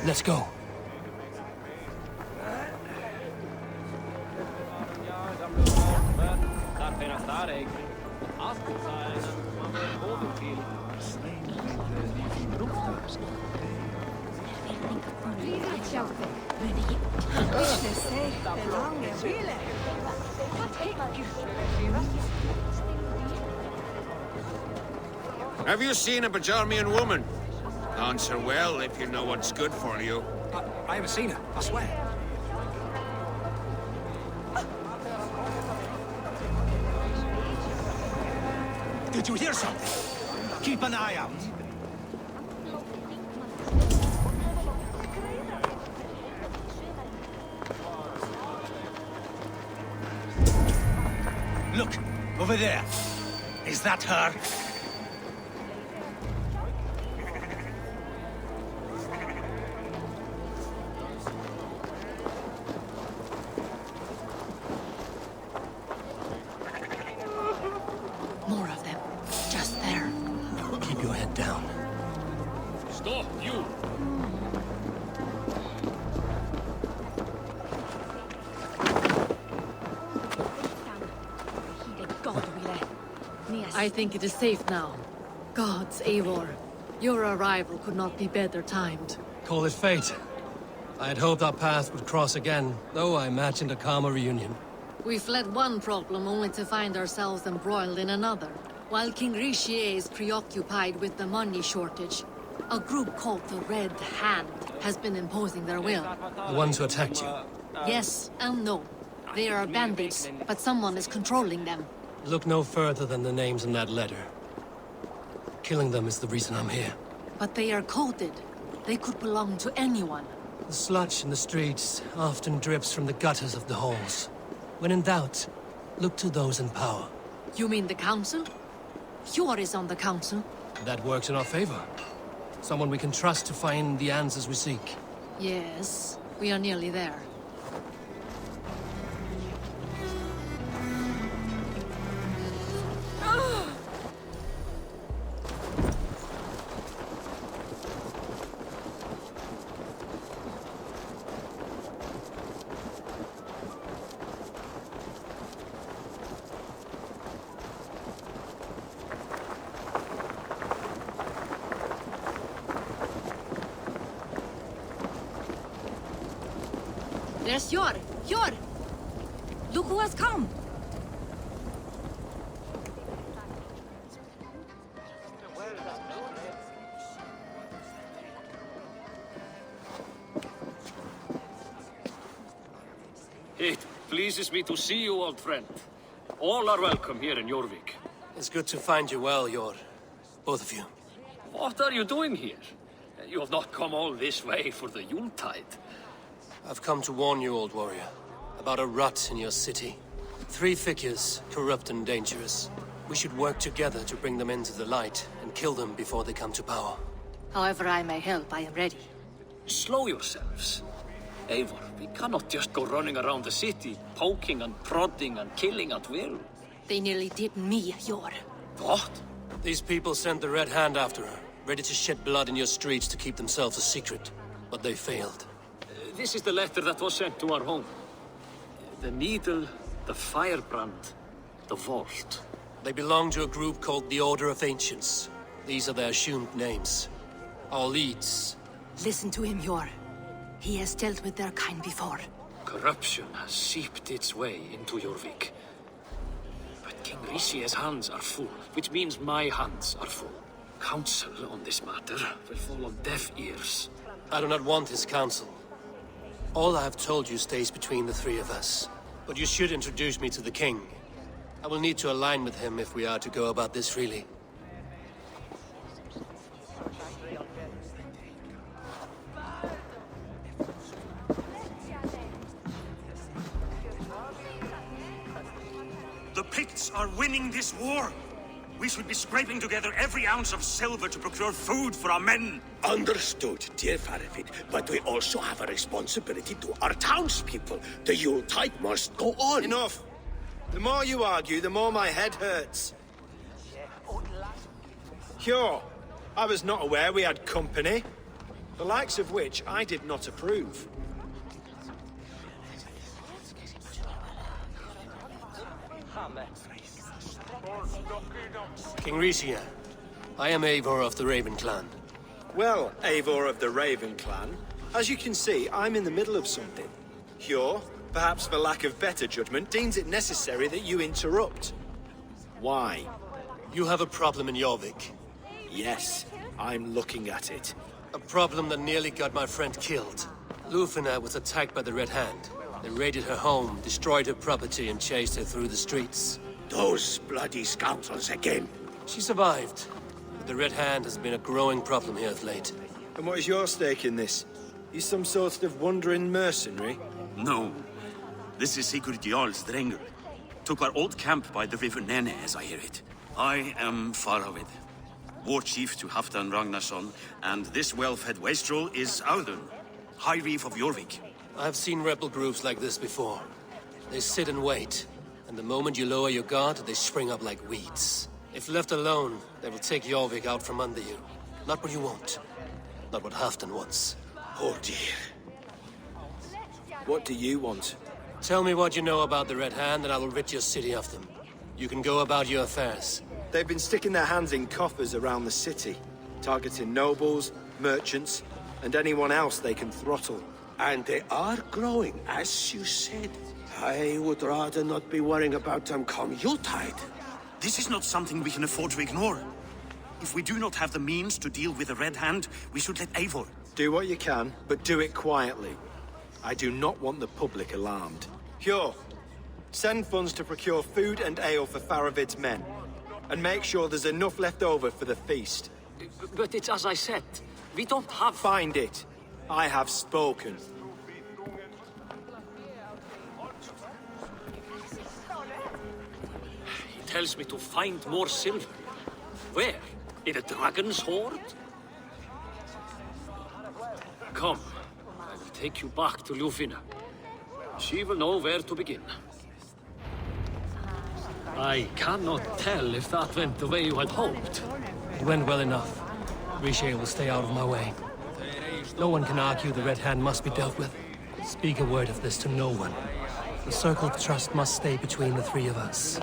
Let's go. Have you seen a Bajarmian woman? Answer well if you know what's good for you. I haven't seen her, I swear. Did you hear something? Keep an eye out. Look, over there. Is that her? More of them. Just there. Keep your head down. Stop, you! I think it is safe now. Gods, Eivor. Your arrival could not be better timed. Call it fate. I had hoped our paths would cross again, though I imagined a calmer reunion. We fled one problem only to find ourselves embroiled in another. While King Richier is preoccupied with the money shortage, a group called the Red Hand has been imposing their will. The ones who attacked you. Yes and no. They are bandits, but someone is controlling them. Look no further than the names in that letter. Killing them is the reason I'm here. But they are coded. They could belong to anyone. The sludge in the streets often drips from the gutters of the halls. When in doubt, look to those in power. You mean the council? Eivor is on the council. That works in our favor. Someone we can trust to find the answers we seek. Yes, we are nearly there. There's Eivor! Look who has come! It pleases me to see you, old friend. All are welcome here in Jorvik. It's good to find you well, Eivor. Both of you. What are you doing here? You have not come all this way for the Yuletide. I've come to warn you, old warrior, about a rot in your city. 3 figures, corrupt and dangerous. We should work together to bring them into the light and kill them before they come to power. However I may help, I am ready. Slow yourselves. Eivor, we cannot just go running around the city, poking and prodding and killing at will. They nearly did me, Eivor. What? These people sent the Red Hand after her, ready to shed blood in your streets to keep themselves a secret. But they failed. This is the letter that was sent to our home. The needle, the firebrand, the vault. They belong to a group called the Order of Ancients. These are their assumed names. Our leads. Listen to him, Eivor. He has dealt with their kind before. Corruption has seeped its way into Jorvik. But King Richier's hands are full, which means my hands are full. Counsel on this matter will fall on deaf ears. I do not want his counsel. All I have told you stays between the 3 of us. But you should introduce me to the king. I will need to align with him if we are to go about this freely. The Picts are winning this war. We should be scraping together every ounce of silver to procure food for our men. Understood, dear Faravid, but we also have a responsibility to our townspeople. The Yuletide must go on. Enough! The more you argue, the more my head hurts. Sure, I was not aware we had company. the likes of which I did not approve. King Rishia, I am Eivor of the Raven clan. Well, Eivor of the Raven clan, as you can see, I'm in the middle of something. Hjor, perhaps for lack of better judgment, deems it necessary that you interrupt. Why? You have a problem in Jorvik. Yes, I'm looking at it. A problem that nearly got my friend killed. Lufina was attacked by the Red Hand. They raided her home, destroyed her property, and chased her through the streets. Those bloody scoundrels again. She survived. But the Red Hand has been a growing problem here of late. And what is your stake in this? You some sort of wandering mercenary? No. This is Sigurd Jarl Strengr. Took our old camp by the river Nene, as I hear it. I am Faraved, war chief to Halfdan Ragnarsson, and this well-fed wastrel is Audun, High Reef of Jorvik. I've seen rebel groups like this before. They sit and wait, and the moment you lower your guard, they spring up like weeds. If left alone, they will take Jorvik out from under you. Not what you want. Not what Halfdan wants. Oh dear. What do you want? Tell me what you know about the Red Hand, and I will rid your city of them. You can go about your affairs. They've been sticking their hands in coffers around the city, targeting nobles, merchants, and anyone else they can throttle. And they are growing, as you said. I would rather not be worrying about them come Yuletide. This is not something we can afford to ignore. If we do not have the means to deal with the Red Hand, we should let Eivor. Do what you can, but do it quietly. I do not want the public alarmed. Hjor, send funds to procure food and ale for Faravid's men. And make sure there's enough left over for the feast. But it's as I said. We don't have... Find it. I have spoken. He tells me to find more silver. Where? In a dragon's hoard? Come. I will take you back to Lufina. She will know where to begin. I cannot tell if that went the way you had hoped. It went well enough. Riche will stay out of my way. No one can argue the Red Hand must be dealt with. Speak a word of this to no one. The circle of trust must stay between the three of us.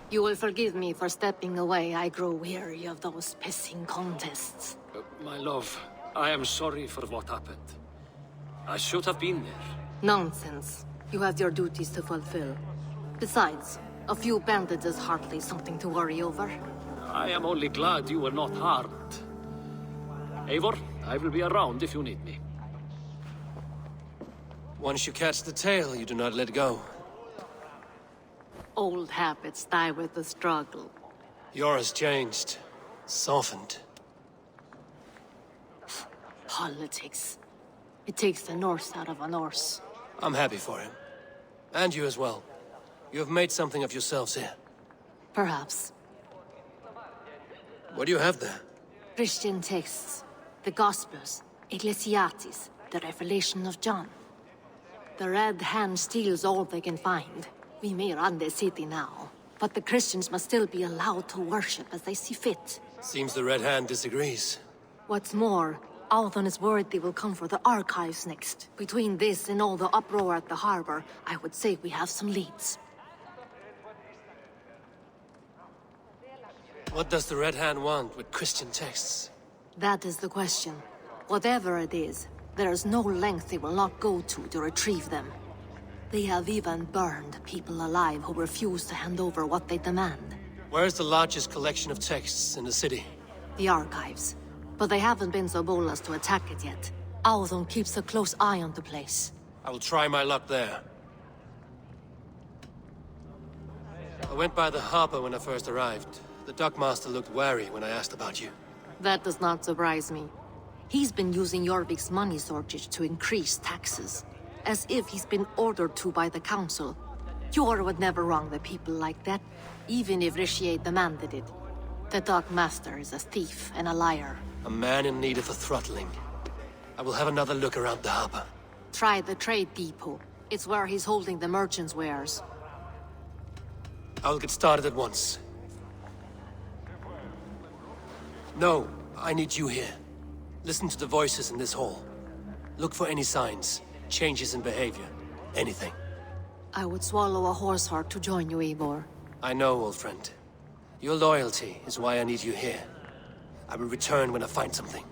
You will forgive me for stepping away. I grow weary of those pissing contests. My love, I am sorry for what happened. I should have been there. Nonsense. You have your duties to fulfill. Besides, a few bandits is hardly something to worry over. I am only glad you were not harmed. Eivor, I will be around if you need me. Once you catch the tail, you do not let go. Old habits die with the struggle. Yours changed. Softened. Politics. It takes the Norse out of a Norse. I'm happy for him. And you as well. You have made something of yourselves here. Perhaps. What do you have there? Christian texts. The Gospels. Ecclesiastes. The Revelation of John. The Red Hand steals all they can find. We may run the city now, but the Christians must still be allowed to worship as they see fit. Seems the Red Hand disagrees. What's more, Althon is worried they will come for the archives next. Between this and all the uproar at the harbor, I would say we have some leads. What does the Red Hand want with Christian texts? That is the question. Whatever it is, there is no length they will not go to retrieve them. They have even burned people alive who refuse to hand over what they demand. Where's the largest collection of texts in the city? The archives. But they haven't been so bold as to attack it yet. Althon keeps a close eye on the place. I will try my luck there. I went by the harbor when I first arrived. The dockmaster looked wary when I asked about you. That does not surprise me. He's been using Jorvik's money shortage to increase taxes. As if he's been ordered to by the council. Hjor would never wrong the people like that, even if Richier demanded it. The dockmaster is a thief and a liar. A man in need of a throttling. I will have another look around the harbor. Try the trade depot. It's where he's holding the merchants' wares. I'll get started at once. No, I need you here. Listen to the voices in this hall. Look for any signs, changes in behavior, anything. I would swallow a horse heart to join you, Eivor. I know, old friend. Your loyalty is why I need you here. I will return when I find something.